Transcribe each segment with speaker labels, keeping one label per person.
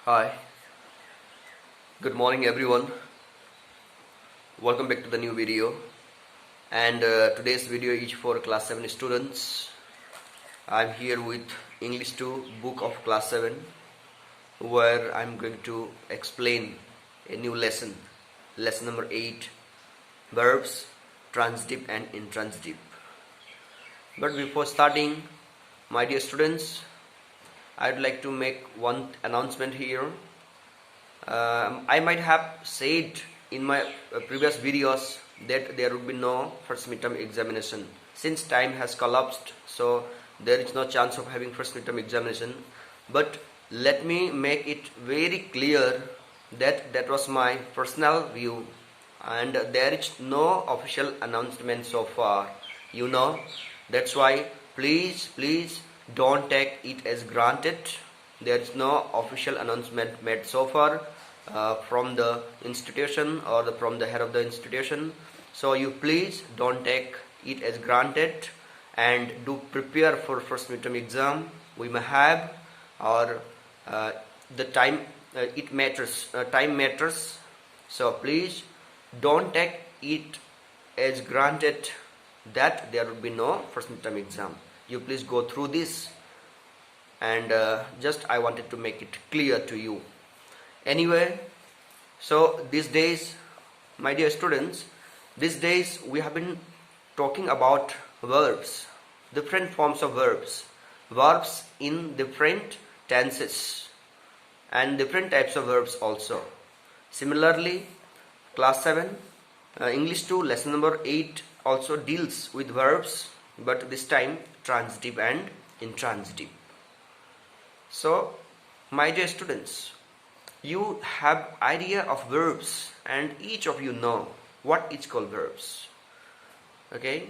Speaker 1: Hi, good morning everyone. Welcome back to the new video. And today's video is for class 7 students. I'm here with English 2 book of class 7, where I'm going to explain a new lesson number 8, verbs, transitive and intransitive. But before starting, my dear students, I'd like to make one announcement here. I might have said in my previous videos that there would be no first midterm examination. Since time has collapsed, so there is no chance of having first midterm examination. But let me make it very clear that that was my personal view, and there is no official announcement so far. That's why please don't take it as granted. There is no official announcement made so far from the institution or from the head of the institution. So you please don't take it as granted and do prepare for first midterm exam. We may have, or the time it matters. Time matters. So please don't take it as granted that there will be no first midterm exam. You please go through this, and just I wanted to make it clear to you. Anyway, so these days, my dear students, these days we have been talking about verbs, different forms of verbs in different tenses, and different types of verbs also. Similarly, class 7, English 2 lesson number 8 also deals with verbs, but this time transitive and intransitive. So, my dear students, you have idea of verbs, and each of you know what is called verbs. Okay,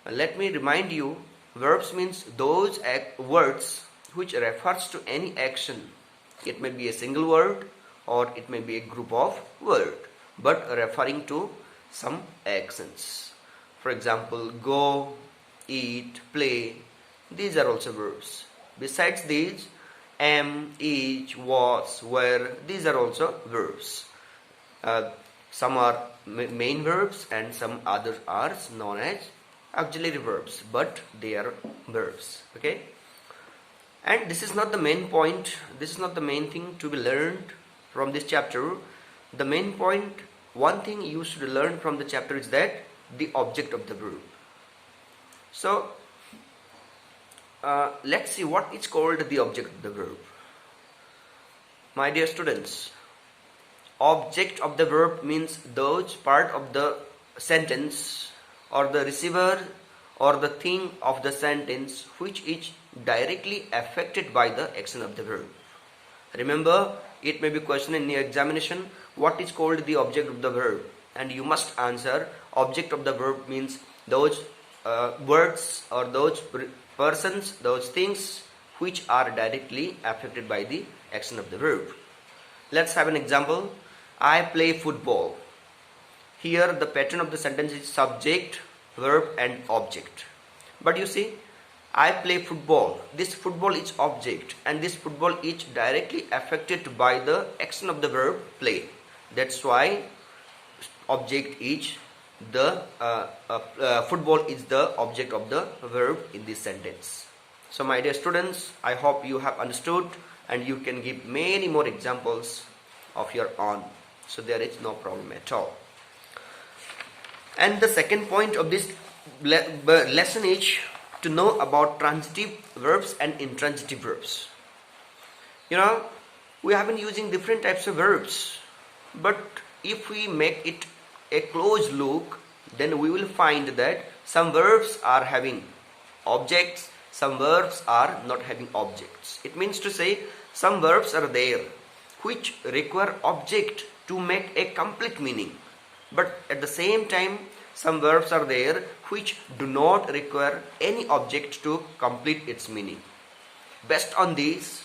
Speaker 1: let me remind you, verbs means those words which refers to any action. It may be a single word or it may be a group of words, but referring to some actions. For example, go, eat, play, these are also verbs. Besides these, am, each, was, were, these are also verbs. Some are main verbs and some others are known as auxiliary verbs, but they are verbs. Okay, and this is not the main point, this is not the main thing to be learned from this chapter. The main point, one thing you should learn from the chapter is that the object of the verb. So let's see what is called the object of the verb. My dear students, object of the verb means those part of the sentence or the receiver or the thing of the sentence which is directly affected by the action of the verb. Remember, it may be questioned in your examination, what is called the object of the verb, and you must answer object of the verb means those words or those persons, those things which are directly affected by the action of the verb. Let's have an example. I play football. Here the pattern of the sentence is subject, verb and object. But you see, I play football. This football is object, and this football is directly affected by the action of the verb play. That's why object is the football is the object of the verb in this sentence. So my dear students, I hope you have understood, and you can give many more examples of your own, so there is no problem at all. And the second point of this lesson is to know about transitive verbs and intransitive verbs. We have been using different types of verbs, but if we make it a close look, then we will find that some verbs are having objects, some verbs are not having objects. It means to say, some verbs are there which require object to make a complete meaning, but at the same time some verbs are there which do not require any object to complete its meaning. Based on these,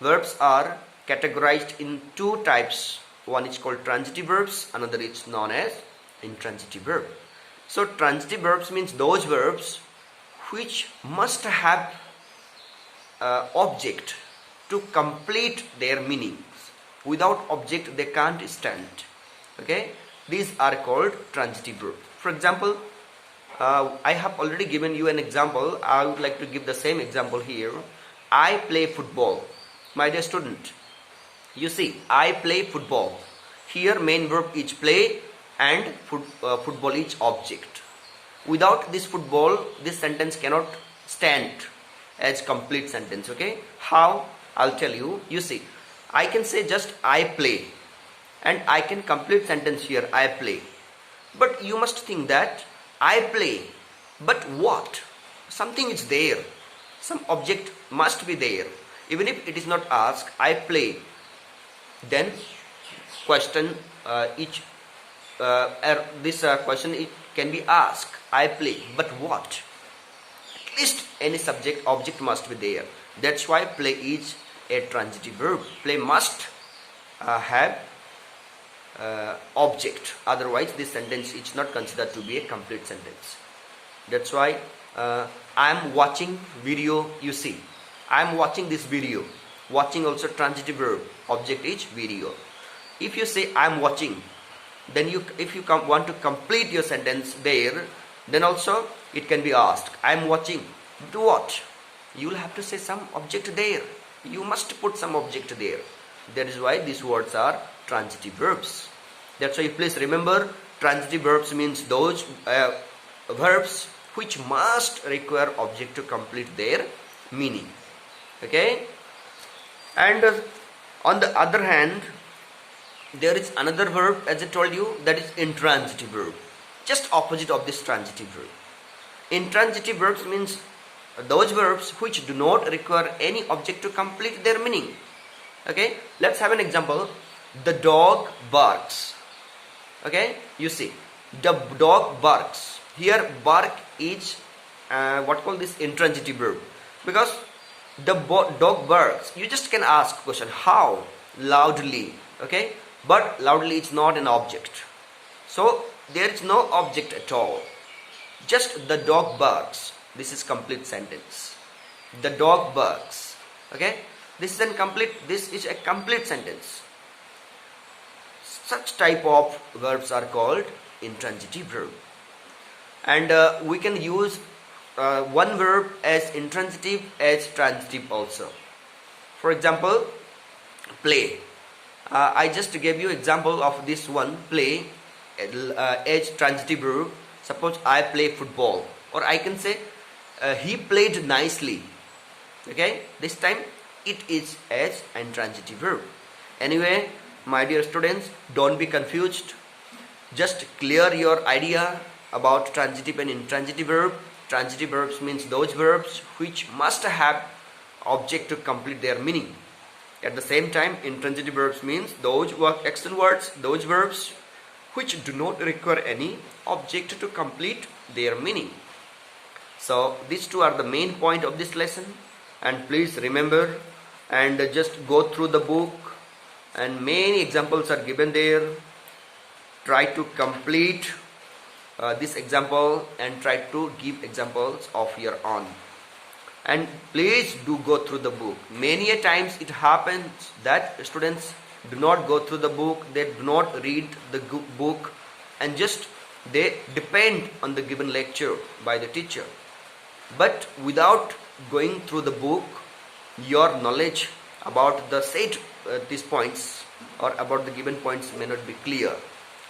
Speaker 1: verbs are categorized in two types. One is called transitive verbs, another is known as intransitive verb. So transitive verbs means those verbs which must have object to complete their meanings. Without object they can't stand. Okay, these are called transitive verbs. For example, I have already given you an example. I would like to give the same example here. I play football. My dear student, you see, I play football. Here main verb is play and football is object. Without this football, this sentence cannot stand as complete sentence. Okay, how? I'll tell you. You see, I can say just I play, and I can complete sentence here, I play. But you must think that I play, but what? Something is there. Some object must be there. Even if it is not asked, I play, then question this question it can be asked. I play, but what? At least any object must be there. That's why play is a transitive verb. Play must have object. Otherwise, this sentence is not considered to be a complete sentence. That's why I am watching video. You see, I am watching this video. Watching also transitive verb. Object is video. If you say I am watching, then if you want to complete your sentence there, then also it can be asked. I am watching. Do what? You will have to say some object there. You must put some object there. That is why these words are transitive verbs. That's why please remember, transitive verbs means those verbs which must require object to complete their meaning. Okay? And on the other hand, there is another verb, as I told you, that is intransitive verb. Just opposite of this transitive verb. Intransitive verbs means those verbs which do not require any object to complete their meaning. Okay, let's have an example. The dog barks. Okay, you see, the dog barks. Here bark is what called this intransitive verb, because the dog barks. You just can ask question, how? Loudly. Okay, but loudly is not an object, so there is no object at all. Just the dog barks. This is complete sentence. The dog barks. Okay, this is a complete sentence. Such type of verbs are called intransitive verb. And we can use one verb as intransitive as transitive also. For example, play. I just gave you example of this one, play, as transitive verb. Suppose I play football, or I can say he played nicely. Okay, this time it is as intransitive verb. Anyway, my dear students, don't be confused. Just clear your idea about transitive and intransitive verb. Transitive verbs means those verbs which must have object to complete their meaning. At the same time, intransitive verbs means those action words, those verbs which do not require any object to complete their meaning. So these two are the main point of this lesson, and please remember and just go through the book, and many examples are given there. Try to complete this example and try to give examples of your own. And please do go through the book. Many a times it happens that students do not go through the book, they do not read the book, and just they depend on the given lecture by the teacher. But without going through the book, your knowledge about the said these points or about the given points may not be clear.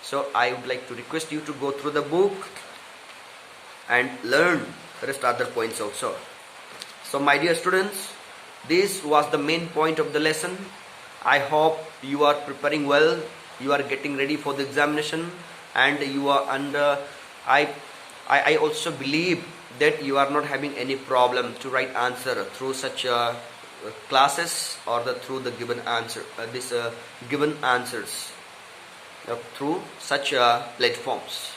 Speaker 1: So I would like to request you to go through the book and learn the rest other points also. So my dear students, this was the main point of the lesson. I hope you are preparing well, you are getting ready for the examination, and you are under I also believe that you are not having any problem to write answer through such classes or through the given answer given answers through such platforms.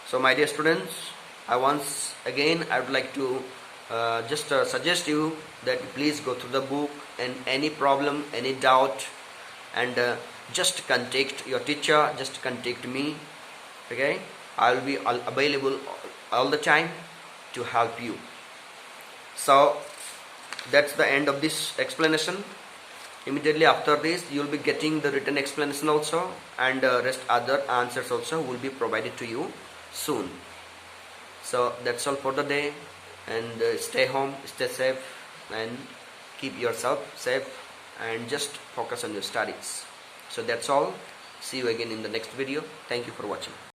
Speaker 1: So my dear students, I once again I would like to just suggest you that please go through the book, and any problem, any doubt, and just contact your teacher, just contact me. Okay, I will be available all the time to help you. So that's the end of this explanation. Immediately after this you will be getting the written explanation also, and rest other answers also will be provided to you soon. So that's all for the day, and stay home, stay safe, and keep yourself safe, and just focus on your studies. So that's all. See you again in the next video. Thank you for watching.